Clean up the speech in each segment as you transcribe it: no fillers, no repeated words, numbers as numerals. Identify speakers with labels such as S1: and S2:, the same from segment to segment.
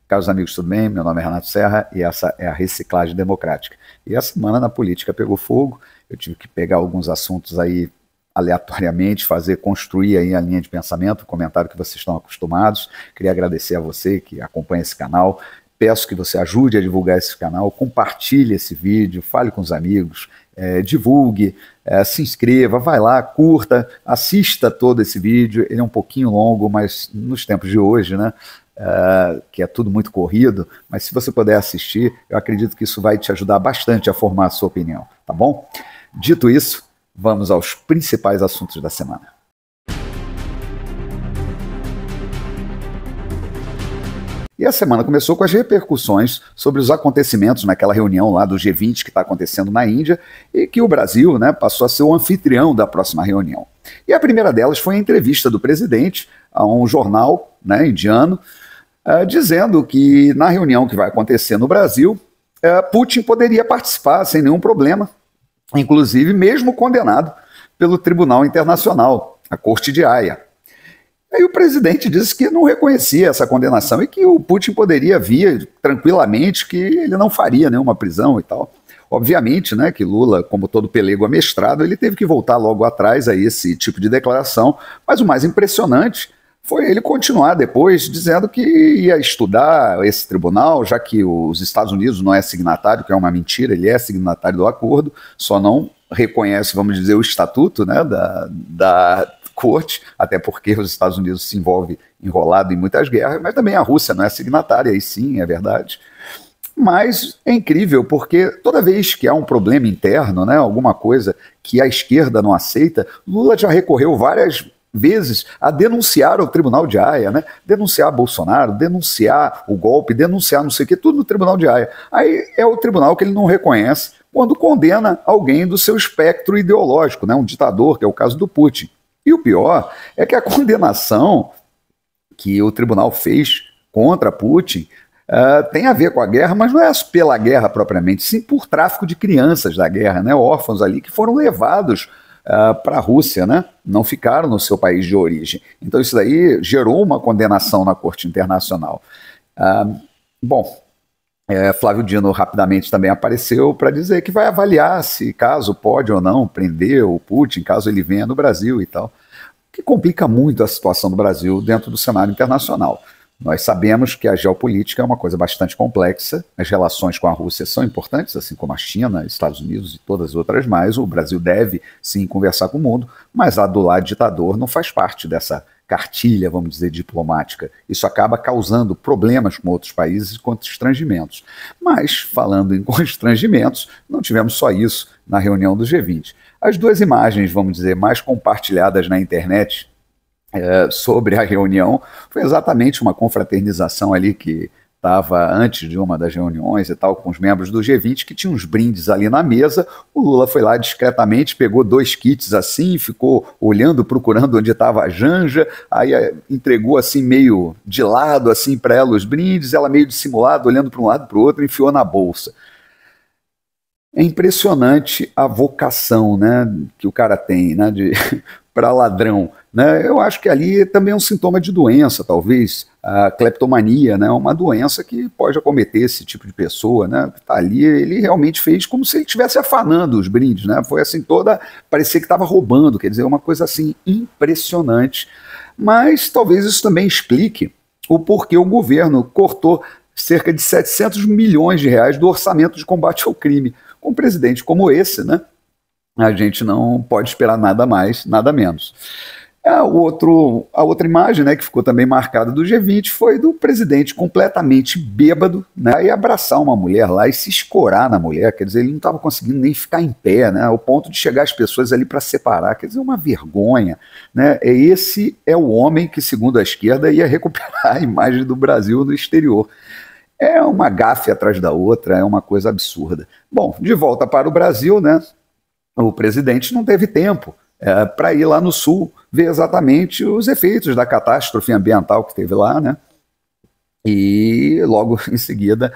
S1: Caros amigos, tudo bem? Meu nome é Renato Serra e essa é a Reciclagem Democrática. E a semana na política pegou fogo, eu tive que pegar alguns assuntos aí aleatoriamente, construir aí a linha de pensamento, o comentário que vocês estão acostumados. Queria agradecer a você que acompanha esse canal. Peço que você ajude a divulgar esse canal, compartilhe esse vídeo, fale com os amigos, divulgue, se inscreva, vai lá, curta, assista todo esse vídeo. Ele é um pouquinho longo, mas nos tempos de hoje, né, que é tudo muito corrido, mas se você puder assistir, eu acredito que isso vai te ajudar bastante a formar a sua opinião, tá bom? Dito isso, vamos aos principais assuntos da semana. E a semana começou com as repercussões sobre os acontecimentos naquela reunião lá do G20 que está acontecendo na Índia e que o Brasil, né, passou a ser o anfitrião da próxima reunião. E a primeira delas foi a entrevista do presidente a um jornal, né, indiano, dizendo que na reunião que vai acontecer no Brasil, Putin poderia participar sem nenhum problema, inclusive mesmo condenado pelo Tribunal Internacional, a Corte de Haia. Aí o presidente disse que não reconhecia essa condenação e que o Putin poderia vir tranquilamente, que ele não faria nenhuma prisão e tal. Obviamente, né, que Lula, como todo pelego amestrado, ele teve que voltar logo atrás a esse tipo de declaração, mas o mais impressionante foi ele continuar depois dizendo que ia estudar esse tribunal, já que os Estados Unidos não é signatário, que é uma mentira, ele é signatário do acordo, só não reconhece, vamos dizer, o estatuto, né, da corte, até porque os Estados Unidos se envolve enrolado em muitas guerras, mas também a Rússia não é signatária, aí sim, é verdade. Mas é incrível, porque toda vez que há um problema interno, né, alguma coisa que a esquerda não aceita, Lula já recorreu várias vezes a denunciar o Tribunal de Haia, né, denunciar Bolsonaro, denunciar o golpe, denunciar não sei o que, tudo no Tribunal de Haia. Aí é o tribunal que ele não reconhece quando condena alguém do seu espectro ideológico, né, um ditador, que é o caso do Putin. E o pior é que a condenação que o tribunal fez contra Putin tem a ver com a guerra, mas não é pela guerra propriamente, sim por tráfico de crianças da guerra, né, órfãos ali que foram levados para a Rússia, né, não ficaram no seu país de origem. Então isso daí gerou uma condenação na Corte Internacional. Flávio Dino rapidamente também apareceu para dizer que vai avaliar se caso pode ou não prender o Putin, caso ele venha no Brasil e tal, que complica muito a situação do Brasil dentro do cenário internacional. Nós sabemos que a geopolítica é uma coisa bastante complexa, as relações com a Rússia são importantes, assim como a China, Estados Unidos e todas as outras mais, o Brasil deve sim conversar com o mundo, mas a do lado ditador não faz parte dessa cartilha, vamos dizer, diplomática. Isso acaba causando problemas com outros países e com constrangimentos. Mas, falando em constrangimentos, não tivemos só isso na reunião do G20. As duas imagens, vamos dizer, mais compartilhadas na internet sobre a reunião foi exatamente uma confraternização ali que estava antes de uma das reuniões e tal, com os membros do G20, que tinha uns brindes ali na mesa. O Lula foi lá discretamente, pegou 2 kits assim, ficou olhando, procurando onde estava a Janja, aí entregou assim meio de lado assim para ela os brindes, ela meio dissimulada, olhando para um lado e para o outro, enfiou na bolsa. É impressionante a vocação, né, que o cara tem, né, para ladrão, né? Eu acho que ali também é um sintoma de doença, talvez, a cleptomania, né, uma doença que pode acometer esse tipo de pessoa, né, tá ali, ele realmente fez como se ele estivesse afanando os brindes, né, foi assim parecia que estava roubando, quer dizer, uma coisa assim impressionante, mas talvez isso também explique o porquê o governo cortou cerca de 700 milhões de reais do orçamento de combate ao crime. Com um presidente como esse, né, a gente não pode esperar nada mais, nada menos. A outra imagem, né, que ficou também marcada do G20 foi do presidente completamente bêbado, né, e abraçar uma mulher lá e se escorar na mulher, quer dizer, ele não estava conseguindo nem ficar em pé, né, ao ponto de chegar as pessoas ali para separar, quer dizer, uma vergonha, né, esse é o homem que, segundo a esquerda, ia recuperar a imagem do Brasil no exterior. É uma gafe atrás da outra, é uma coisa absurda. Bom, de volta para o Brasil, né, o presidente não teve tempo para ir lá no Sul ver exatamente os efeitos da catástrofe ambiental que teve lá, né? E logo em seguida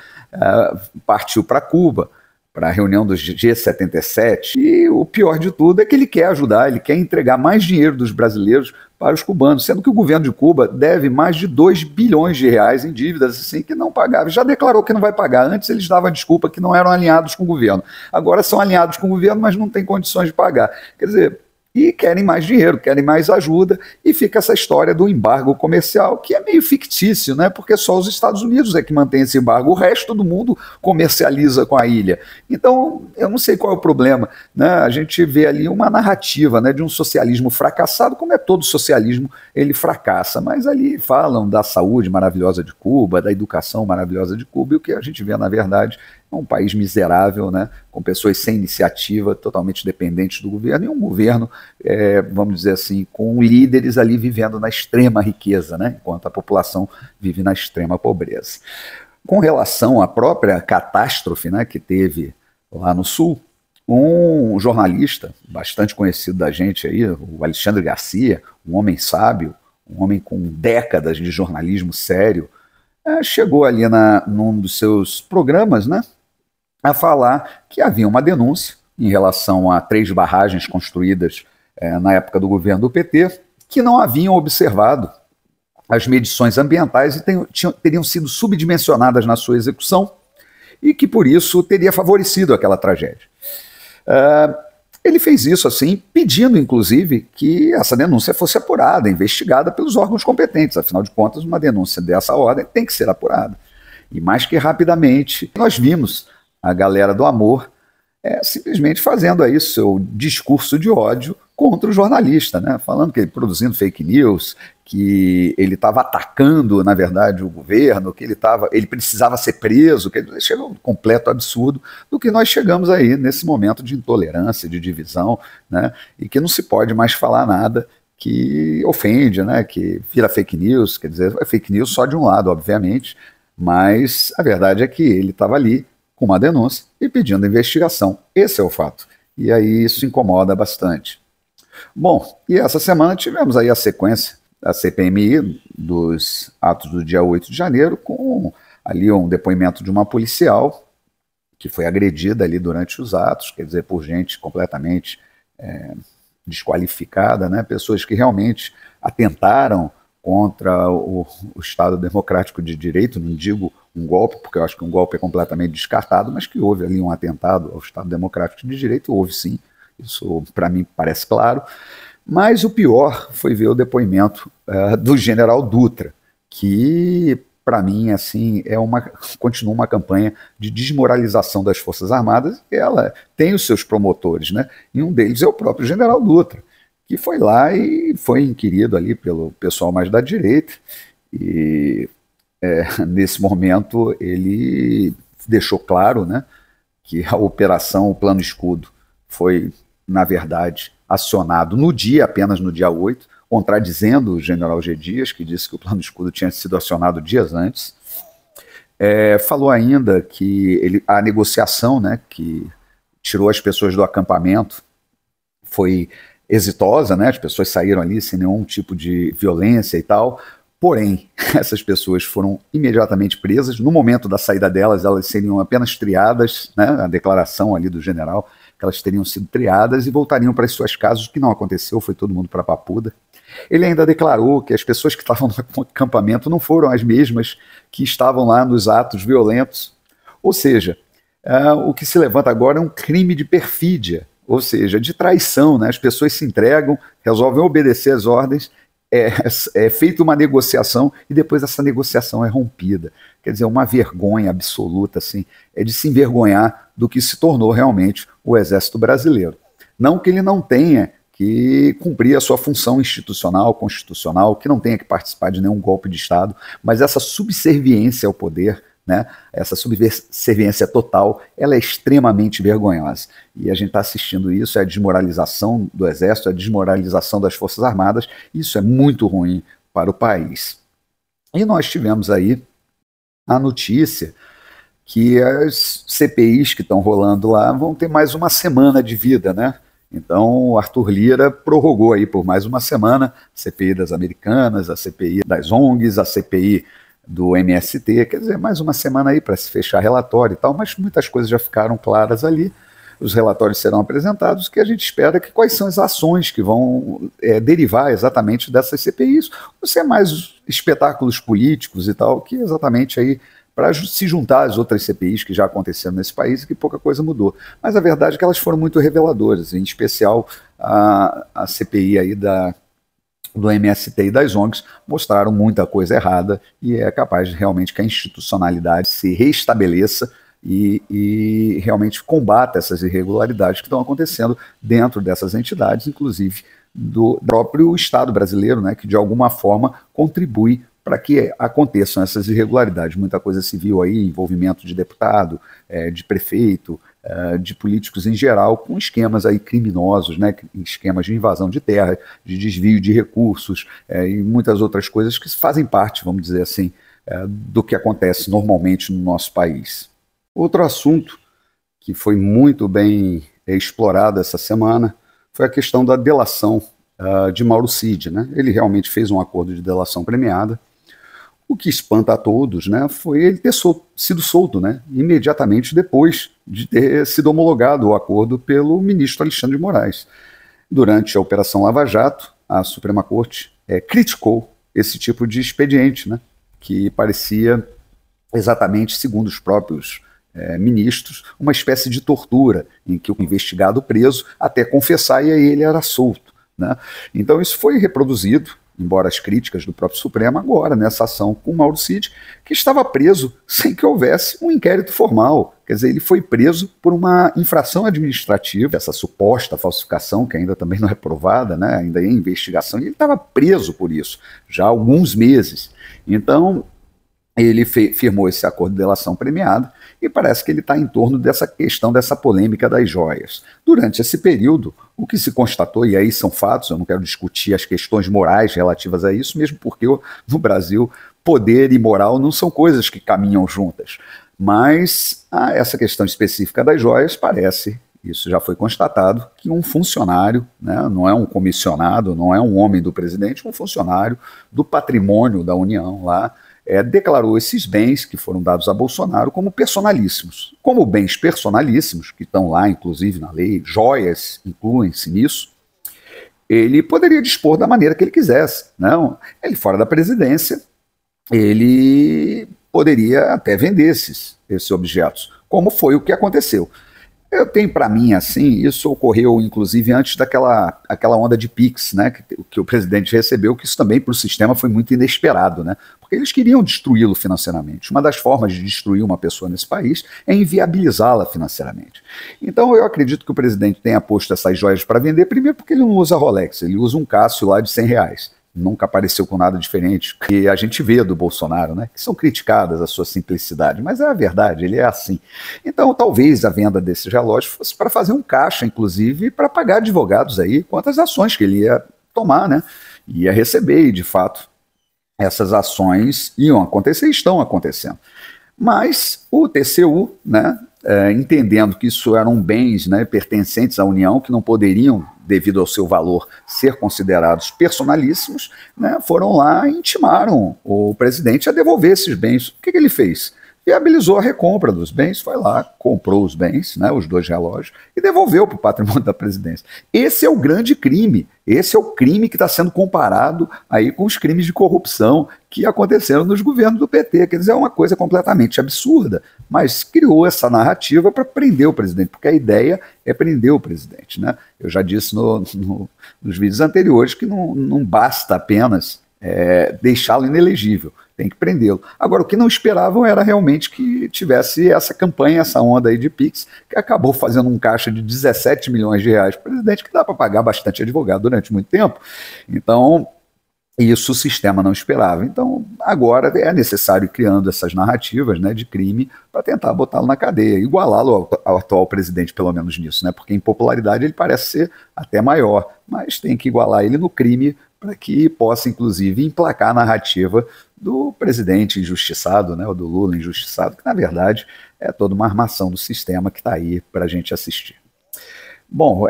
S1: partiu para Cuba. para a reunião do G77, e o pior de tudo é que ele quer ajudar, ele quer entregar mais dinheiro dos brasileiros para os cubanos, sendo que o governo de Cuba deve mais de 2 bilhões de reais em dívidas assim, que não pagava. Já declarou que não vai pagar. Antes eles davam a desculpa que não eram alinhados com o governo. Agora são alinhados com o governo, mas não têm condições de pagar. Quer dizer, e querem mais dinheiro, querem mais ajuda, e fica essa história do embargo comercial, que é meio fictício, né? Porque só os Estados Unidos é que mantém esse embargo, o resto do mundo comercializa com a ilha. Então, eu não sei qual é o problema, né? A gente vê ali uma narrativa, né, de um socialismo fracassado, como é todo socialismo, ele fracassa, mas ali falam da saúde maravilhosa de Cuba, da educação maravilhosa de Cuba, e o que a gente vê, na verdade, é um país miserável, né, com pessoas sem iniciativa, totalmente dependentes do governo, e um governo, vamos dizer assim, com líderes ali vivendo na extrema riqueza, né, enquanto a população vive na extrema pobreza. Com relação à própria catástrofe, né, que teve lá no Sul, um jornalista bastante conhecido da gente aí, o Alexandre Garcia, um homem sábio, um homem com décadas de jornalismo sério, chegou ali num dos seus programas, né, a falar que havia uma denúncia em relação a 3 barragens construídas na época do governo do PT, que não haviam observado as medições ambientais e teriam sido subdimensionadas na sua execução e que, por isso, teria favorecido aquela tragédia. Ele fez isso assim, pedindo, inclusive, que essa denúncia fosse apurada, investigada pelos órgãos competentes. Afinal de contas, uma denúncia dessa ordem tem que ser apurada. E mais que rapidamente, nós vimos a galera do Amor simplesmente fazendo aí seu discurso de ódio contra o jornalista, né? Falando que ele produzindo fake news, que ele estava atacando, na verdade, o governo, que ele precisava ser preso, que ele chegou a um completo absurdo do que nós chegamos aí nesse momento de intolerância, de divisão, né? E que não se pode mais falar nada que ofende, né? Que vira fake news, quer dizer, é fake news só de um lado, obviamente, mas a verdade é que ele estava ali com uma denúncia e pedindo investigação. Esse é o fato. E aí isso incomoda bastante. Bom, e essa semana tivemos aí a sequência da CPMI dos atos do dia 8 de janeiro, com ali um depoimento de uma policial que foi agredida ali durante os atos, quer dizer, por gente completamente desqualificada, né? Pessoas que realmente atentaram contra o Estado Democrático de Direito, não digo um golpe, porque eu acho que um golpe é completamente descartado, mas que houve ali um atentado ao Estado Democrático de Direito, houve sim, isso para mim parece claro, mas o pior foi ver o depoimento do general Dutra, que para mim assim continua uma campanha de desmoralização das Forças Armadas, e ela tem os seus promotores, né? E um deles é o próprio general Dutra, que foi lá e foi inquirido ali pelo pessoal mais da direita, e nesse momento ele deixou claro, né, que a operação, o Plano Escudo, foi, na verdade, acionado apenas no dia 8, contradizendo o general G. Dias, que disse que o Plano Escudo tinha sido acionado dias antes. Falou ainda que a negociação, né, que tirou as pessoas do acampamento foi exitosa, né, as pessoas saíram ali sem nenhum tipo de violência e tal. Porém, essas pessoas foram imediatamente presas. No momento da saída delas, elas seriam apenas triadas, né, a declaração ali do general, que elas teriam sido triadas e voltariam para as suas casas, o que não aconteceu, foi todo mundo para Papuda. Ele ainda declarou que as pessoas que estavam no acampamento não foram as mesmas que estavam lá nos atos violentos. Ou seja, o que se levanta agora é um crime de perfídia, ou seja, de traição, né? As pessoas se entregam, resolvem obedecer às ordens, é feita uma negociação e depois essa negociação é rompida. Quer dizer, uma vergonha absoluta, assim, é de se envergonhar do que se tornou realmente o Exército Brasileiro. Não que ele não tenha que cumprir a sua função institucional, constitucional, que não tenha que participar de nenhum golpe de Estado, mas essa subserviência ao poder, né, essa subserviência total, ela é extremamente vergonhosa. E a gente está assistindo isso, é a desmoralização do Exército, a desmoralização das Forças Armadas, isso é muito ruim para o país. E nós tivemos aí a notícia que as CPIs que estão rolando lá vão ter mais uma semana de vida, né? Então, o Arthur Lira prorrogou aí por mais uma semana a CPI das Americanas, a CPI das ONGs, a CPI do MST, quer dizer, mais uma semana aí para se fechar relatório e tal, mas muitas coisas já ficaram claras ali. Os relatórios serão apresentados, que a gente espera que quais são as ações que vão derivar exatamente dessas CPIs, ou se é mais espetáculos políticos e tal, que exatamente aí para se juntar às outras CPIs que já aconteceram nesse país e que pouca coisa mudou. Mas a verdade é que elas foram muito reveladoras, em especial a CPI aí do MST e das ONGs mostraram muita coisa errada e é capaz de realmente que a institucionalidade se restabeleça e realmente combata essas irregularidades que estão acontecendo dentro dessas entidades, inclusive do próprio Estado brasileiro, né, que de alguma forma contribui para que aconteçam essas irregularidades. Muita coisa se viu aí, envolvimento de deputado, de prefeito, de políticos em geral, com esquemas aí criminosos, né, esquemas de invasão de terra, de desvio de recursos e muitas outras coisas que fazem parte, vamos dizer assim, do que acontece normalmente no nosso país. Outro assunto que foi muito bem explorado essa semana foi a questão da delação de Mauro Cid, né? Ele realmente fez um acordo de delação premiada. O que espanta a todos, né, foi ele ter sido solto, né, imediatamente depois de ter sido homologado o acordo pelo ministro Alexandre de Moraes. Durante a Operação Lava Jato, a Suprema Corte criticou esse tipo de expediente, né, que parecia exatamente, segundo os próprios ministros, uma espécie de tortura, em que o investigado preso até confessar e aí ele era solto, né? Então isso foi reproduzido, embora as críticas do próprio Supremo, agora nessa ação com Mauro Cid, que estava preso sem que houvesse um inquérito formal. Quer dizer, ele foi preso por uma infração administrativa, essa suposta falsificação, que ainda também não é provada, né? Ainda é em investigação, e ele estava preso por isso, já há alguns meses. Então, ele firmou esse acordo de delação premiada e parece que ele está em torno dessa questão, dessa polêmica das joias. Durante esse período, o que se constatou, e aí são fatos, eu não quero discutir as questões morais relativas a isso, mesmo porque no Brasil poder e moral não são coisas que caminham juntas. Mas essa questão específica das joias parece, isso já foi constatado, que um funcionário, né, não é um comissionado, não é um homem do presidente, um funcionário do patrimônio da União lá, declarou esses bens que foram dados a Bolsonaro como personalíssimos. Como bens personalíssimos, que estão lá, inclusive, na lei, joias incluem-se nisso, ele poderia dispor da maneira que ele quisesse. Não, ele fora da presidência, ele poderia até vender esses objetos, como foi o que aconteceu. Eu tenho para mim, assim, isso ocorreu inclusive antes aquela onda de Pix, né, que o presidente recebeu, que isso também para o sistema foi muito inesperado, né, porque eles queriam destruí-lo financeiramente. Uma das formas de destruir uma pessoa nesse país é inviabilizá-la financeiramente. Então eu acredito que o presidente tenha posto essas joias para vender, primeiro porque ele não usa Rolex, ele usa um Cássio lá de R$100. Nunca apareceu com nada diferente, que a gente vê do Bolsonaro, né, que são criticadas a sua simplicidade, mas é a verdade, ele é assim. Então, talvez a venda desses relógios fosse para fazer um caixa, inclusive, para pagar advogados aí, quantas ações que ele ia tomar, né, ia receber, e de fato, essas ações iam acontecer e estão acontecendo. Mas o TCU, né, entendendo que isso eram bens, né, pertencentes à União, que não poderiam, devido ao seu valor, ser considerados personalíssimos, né, foram lá e intimaram o presidente a devolver esses bens. O que ele fez? Viabilizou a recompra dos bens, foi lá, comprou os bens, né, os 2 relógios, e devolveu para o patrimônio da presidência. Esse é o grande crime, esse é o crime que está sendo comparado aí com os crimes de corrupção que aconteceram nos governos do PT. Quer dizer, é uma coisa completamente absurda, mas criou essa narrativa para prender o presidente, porque a ideia é prender o presidente, né? Eu já disse nos vídeos anteriores que não basta apenas deixá-lo inelegível, tem que prendê-lo. Agora, o que não esperavam era realmente que tivesse essa campanha, essa onda aí de Pix, que acabou fazendo um caixa de 17 milhões de reais para o presidente, que dá para pagar bastante advogado durante muito tempo. Então, isso o sistema não esperava. Então, agora é necessário ir criando essas narrativas, né, de crime para tentar botá-lo na cadeia, igualá-lo ao atual presidente, pelo menos nisso, né, porque em popularidade ele parece ser até maior, mas tem que igualar ele no crime para que possa, inclusive, emplacar a narrativa do presidente injustiçado, né, ou do Lula injustiçado, que, na verdade, é toda uma armação do sistema que está aí para a gente assistir. Bom,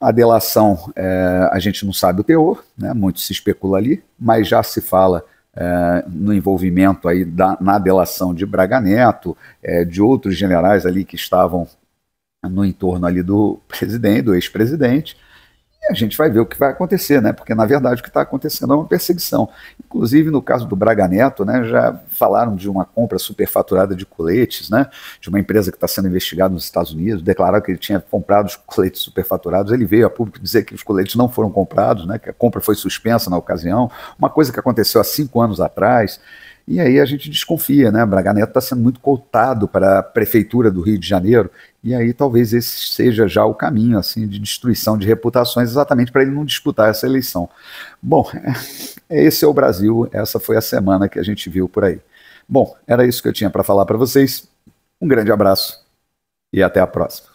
S1: a delação, a gente não sabe o teor, né, muito se especula ali, mas já se fala no envolvimento aí na delação de Braga Neto, de outros generais ali que estavam no entorno ali do presidente, do ex-presidente, e a gente vai ver o que vai acontecer, né? Porque na verdade o que está acontecendo é uma perseguição. Inclusive no caso do Braga Neto, né, já falaram de uma compra superfaturada de coletes, né? De uma empresa que está sendo investigada nos Estados Unidos, declararam que ele tinha comprado os coletes superfaturados. Ele veio a público dizer que os coletes não foram comprados, né? Que a compra foi suspensa na ocasião, uma coisa que aconteceu há 5 anos atrás. E aí a gente desconfia, né? Braga Neto está sendo muito cotado para a prefeitura do Rio de Janeiro, e aí talvez esse seja já o caminho assim de destruição de reputações, exatamente para ele não disputar essa eleição. Bom, esse é o Brasil, essa foi a semana que a gente viu por aí. Bom, era isso que eu tinha para falar para vocês. Um grande abraço e até a próxima.